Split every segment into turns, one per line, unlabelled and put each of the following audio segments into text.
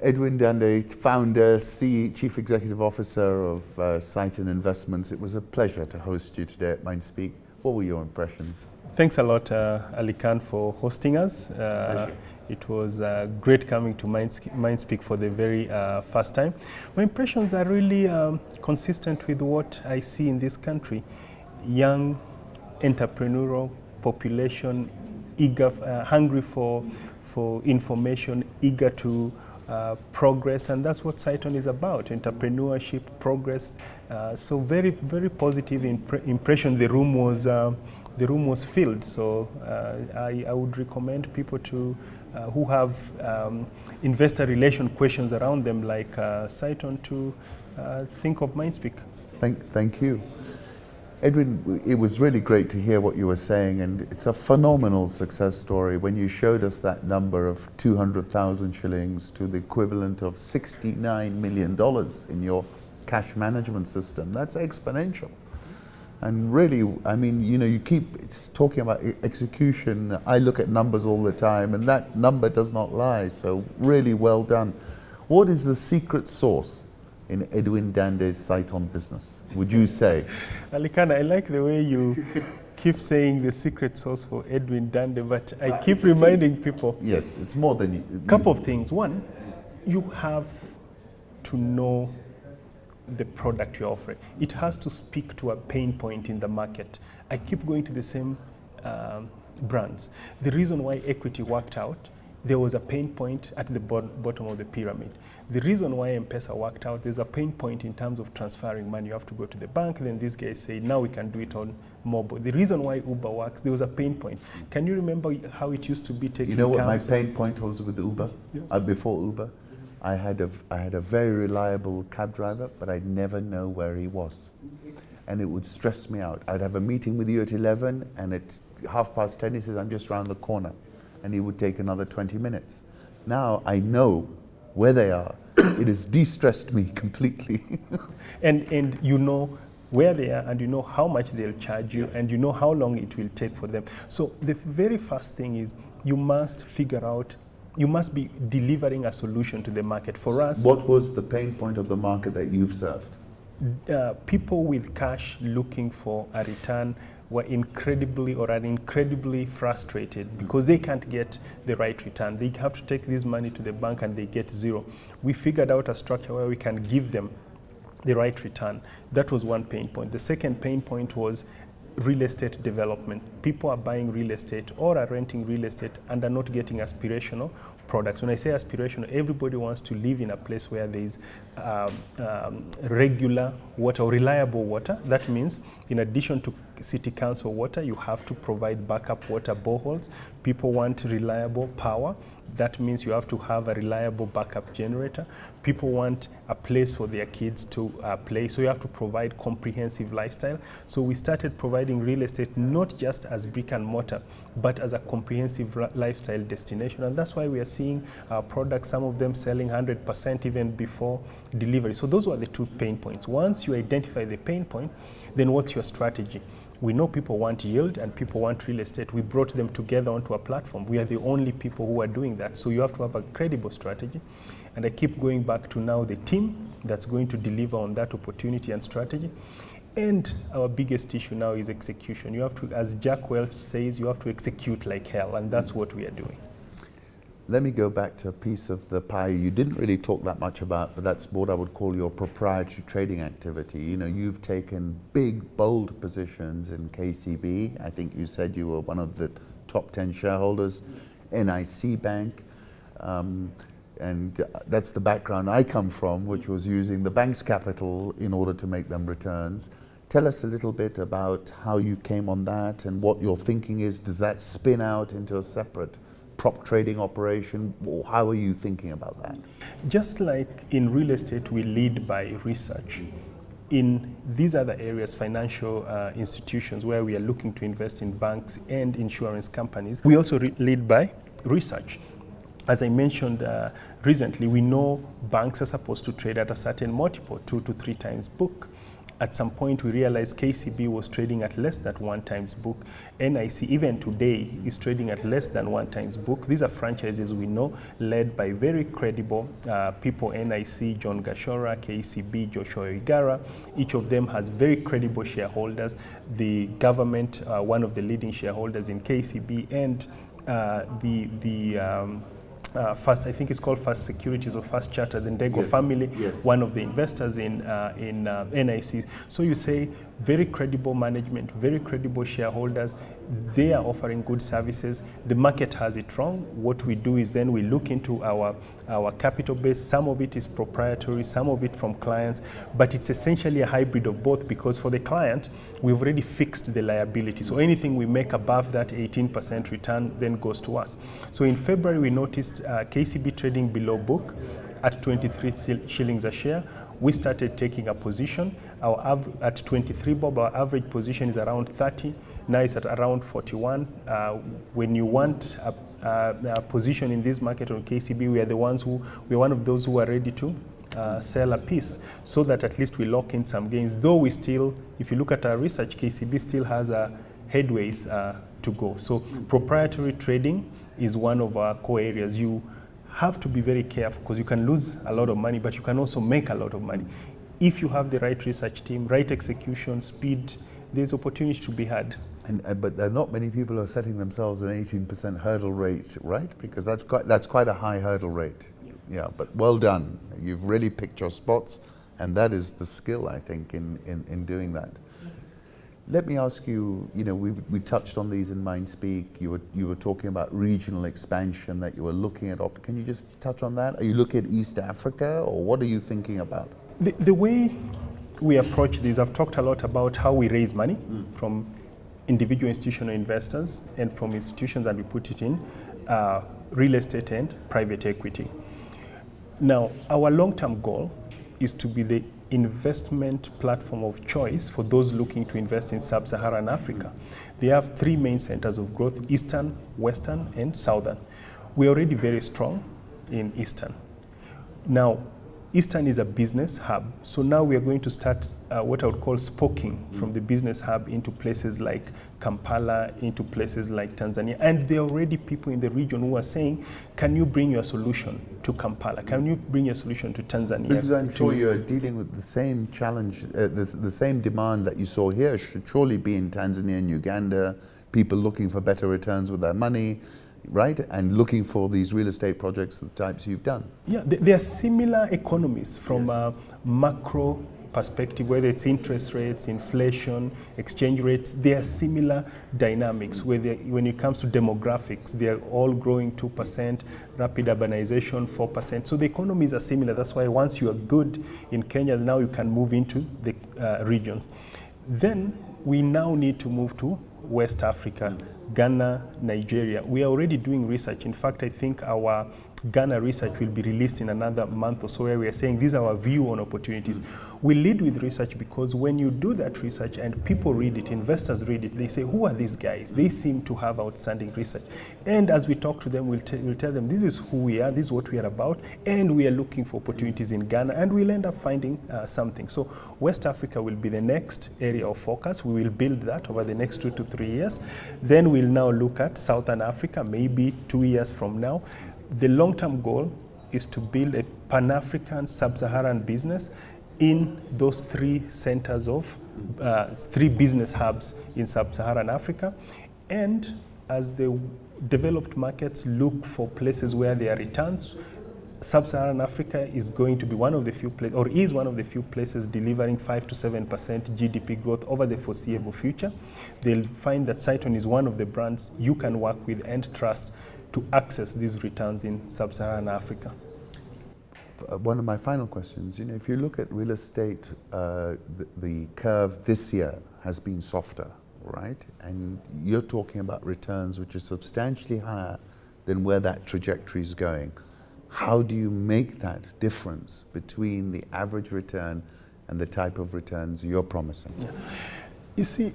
Edwin Dande, founder, Chief Executive Officer of Site and Investments. It was a pleasure to host you today at MindSpeak. What were your impressions?
Thanks a lot, Aly-Khan, for hosting us. It was great coming to MindSpeak for the very first time. My impressions are really consistent with what I see in this country. Young, entrepreneurial population, eager, hungry for information, eager to progress, and that's what Saiton is about: entrepreneurship, progress. So very, very positive impression. The room was filled. So I would recommend people to who have investor relation questions around them, like Saiton, to think of MindSpeak.
Thank you. Edwin, it was really great to hear what you were saying, and it's a phenomenal success story. When you showed us that number of 200,000 shillings to the equivalent of $69 million in your cash management system, that's exponential. And really, I mean, you know, you keep talking about execution. I look at numbers all the time, and that number does not lie. So really well done. What is the secret sauce in Edwin Dande's Saiton business, would you say?
Aly-Khan, I like the way you keep saying the secret sauce for Edwin Dande, but I keep reminding people.
Yes, it's more than you.
Couple of things. One, you have to know the product you're offering. It has to speak to a pain point in the market. I keep going to the same brands. The reason why equity worked out, there was a pain point at the bottom of the pyramid. The reason why M-Pesa worked out, there's a pain point in terms of transferring money. You have to go to the bank, then these guys say, now we can do it on mobile. The reason why Uber works, there was a pain point. Can you remember how it used to be taking
You know what my pain point was with Uber?
Yeah.
Before Uber, I had a very reliable cab driver, but I'd never know where he was. And it would stress me out. I'd have a meeting with you at 11, and at 10:30 he says, I'm just around the corner. And he would take another 20 minutes. Now I know where they are. It has de-stressed me completely.
and you know where they are, and you know how much they'll charge you, and you know how long it will take for them. So the very first thing is you must figure out, you must be delivering a solution to the market. For us,
what was the pain point of the market that you've served?
People with cash looking for a return were incredibly frustrated because they can't get the right return. They have to take this money to the bank and they get zero. We figured out a structure where we can give them the right return. That was one pain point. The second pain point was real estate development. People are buying real estate or are renting real estate and are not getting aspirational products. When I say aspirational, everybody wants to live in a place where there is regular water or reliable water. That means in addition to city council water, you have to provide backup water boreholes. People want reliable power. That means you have to have a reliable backup generator. People want a place for their kids to play, so you have to provide comprehensive lifestyle. So we started providing real estate not just as brick and mortar, but as a comprehensive lifestyle destination. And that's why we are seeing our products, some of them selling 100% even before delivery. So those were the two pain points. Once you identify the pain point, then what's your strategy? We know people want yield and people want real estate. We brought them together onto a platform. We are the only people who are doing that. So you have to have a credible strategy. And I keep going back to now the team that's going to deliver on that opportunity and strategy. And our biggest issue now is execution. You have to, as Jack Welch says, you have to execute like hell. And that's what we are doing.
Let me go back to a piece of the pie you didn't really talk that much about, but that's what I would call your proprietary trading activity. You know, you've taken big, bold positions in KCB. I think you said you were one of the top 10 shareholders, NIC Bank, and that's the background I come from, which was using the bank's capital in order to make them returns. Tell us a little bit about how you came on that and what your thinking is. Does that spin out into a separate prop trading operation? Or how are you thinking about that?
Just like in real estate, we lead by research. In these other areas, financial institutions where we are looking to invest in banks and insurance companies, we also lead by research. As I mentioned recently, we know banks are supposed to trade at a certain multiple, 2 to 3 times book. At some point, we realized KCB was trading at less than 1 times book. NIC, even today, is trading at less than 1 times book. These are franchises we know, led by very credible people, NIC, John Gashora, KCB, Joshua Igara. Each of them has very credible shareholders. The government, one of the leading shareholders in KCB, and First, I think it's called First Securities or First Charter, the Ndego family, one of the investors in NIC. So you say very credible management, very credible shareholders. They are offering good services. The market has it wrong. What we do is then we look into our capital base. Some of it is proprietary, some of it from clients, but it's essentially a hybrid of both, because for the client, we've already fixed the liability. So anything we make above that 18% return then goes to us. So in February, we noticed KCB trading below book at 23 shillings a share. We started taking a position. At 23 bob, our average position is around 30. Now it's at around 41. When you want a position in this market on KCB, we're one of those who are ready to sell a piece, so that at least we lock in some gains. Though we still, if you look at our research, KCB still has a headways to go. So proprietary trading is one of our core areas. You have to be very careful, because you can lose a lot of money, but you can also make a lot of money. If you have the right research team, right execution, speed, there's opportunity to be had.
But there are not many people who are setting themselves an 18% hurdle rate, right? Because that's quite a high hurdle rate. Yeah, but well done. You've really picked your spots, and that is the skill, I think, in doing that. Let me ask you, we touched on these in MindSpeak. You were talking about regional expansion, that you were looking at. Can you just touch on that? Are you looking at East Africa, or what are you thinking about?
The way we approach this, I've talked a lot about how we raise money from individual institutional investors and from institutions, and we put it in real estate and private equity. Now, our long-term goal is to be the investment platform of choice for those looking to invest in sub-Saharan Africa. They have 3 main centers of growth: Eastern, Western, and Southern. We're already very strong in Eastern. Now, Eastern is a business hub, so now we are going to start what I would call spoking from the business hub into places like Kampala, into places like Tanzania. And there are already people in the region who are saying, can you bring your solution to Kampala? Can you bring your solution to Tanzania?
Because I'm sure you're dealing with the same challenge, the same demand that you saw here should surely be in Tanzania and Uganda, people looking for better returns with their money, right? And looking for these real estate projects, the types you've done.
Yeah, there are similar economies from a macro perspective, whether it's interest rates, inflation, exchange rates. There are similar dynamics. When it comes to demographics, they are all growing 2%, rapid urbanization 4%. So the economies are similar. That's why once you are good in Kenya, now you can move into the regions. Then we now need to move to West Africa, Ghana, Nigeria. We are already doing research. In fact, I think our Ghana research will be released in another month or so, where we are saying these are our view on opportunities. We lead with research because when you do that research and people read it, investors read it, they say, who are these guys? They seem to have outstanding research. And as we talk to them, we'll tell them, this is who we are, this is what we are about, and we are looking for opportunities in Ghana, and we'll end up finding something. So West Africa will be the next area of focus. We will build that over the next 2 to 3 years. Then we'll now look at Southern Africa, maybe 2 years from now. The long-term goal is to build a Pan-African sub-Saharan business in those 3 centers of 3 business hubs in sub-Saharan Africa. And as the developed markets look for places where there are returns, sub-Saharan Africa is going to be one of the few places, or is one of the few places delivering 5 to 7% GDP growth over the foreseeable future. They'll find that Cyton is one of the brands you can work with and trust to access these returns in sub-Saharan Africa.
One of my final questions, if you look at real estate, the curve this year has been softer, right? And you're talking about returns which are substantially higher than where that trajectory is going. How do you make that difference between the average return and the type of returns you're promising?
Yeah. You see,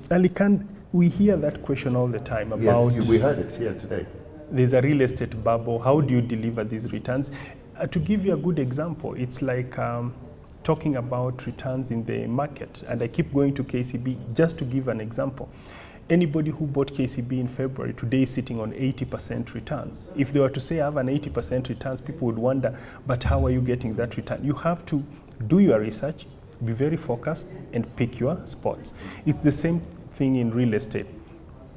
Aly-Khan, we hear that question all the time about...
Yes, we heard it here today.
There's a real estate bubble. How do you deliver these returns? To give you a good example, it's like talking about returns in the market, and I keep going to KCB just to give an example. Anybody who bought KCB in February today is sitting on 80% returns. If they were to say I have an 80% returns, people would wonder, but how are you getting that return? You have to do your research, be very focused, and pick your spots. It's the same thing in real estate.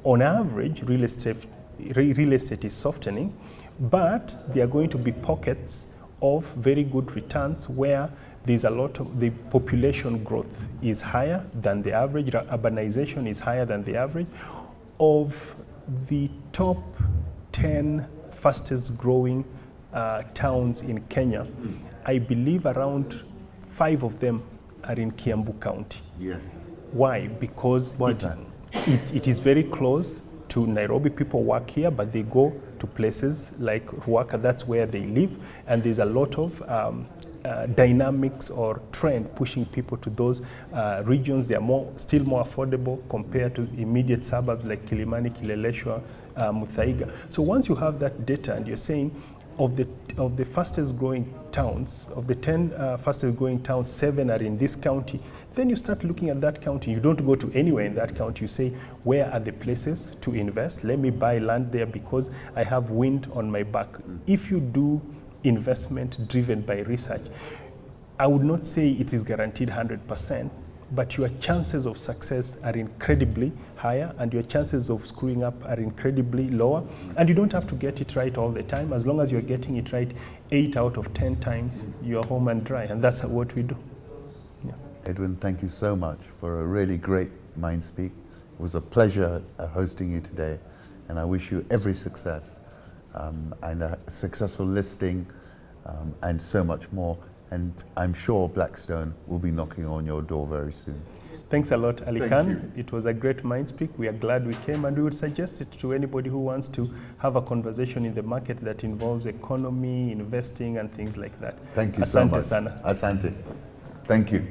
On average, real estate is softening, but there are going to be pockets of very good returns where there's a lot of the population growth is higher than the average, urbanization is higher than the average. Of the top 10 fastest growing towns in Kenya, I believe around 5 of them are in Kiambu County.
Yes.
Why? Because it is very close to Nairobi. People work here, but they go to places like Ruaka, that's where they live, and there's a lot of dynamics or trend pushing people to those regions. They are still more affordable compared to immediate suburbs like Kilimani, Kileleshwa, Muthaiga. So once you have that data and you're saying of the fastest growing towns, of the 10 fastest growing towns, 7 are in this county, then you start looking at that county. You don't go to anywhere in that county. You say, where are the places to invest? Let me buy land there because I have wind on my back. If you do investment driven by research, I would not say it is guaranteed 100%, but your chances of success are incredibly higher and your chances of screwing up are incredibly lower. And you don't have to get it right all the time. As long as you're getting it right 8 out of 10 times, you're home and dry. And that's what we do. Yeah.
Edwin, thank you so much for a really great Mind Speak. It was a pleasure hosting you today, and I wish you every success and a successful listing and so much more. And I'm sure Blackstone will be knocking on your door very soon.
Thanks a lot, Aly-Khan. It was a great Mind Speak. We are glad we came, and we would suggest it to anybody who wants to have a conversation in the market that involves economy, investing, and things like that.
Thank you so much.
Asante sana.
Asante. Thank you.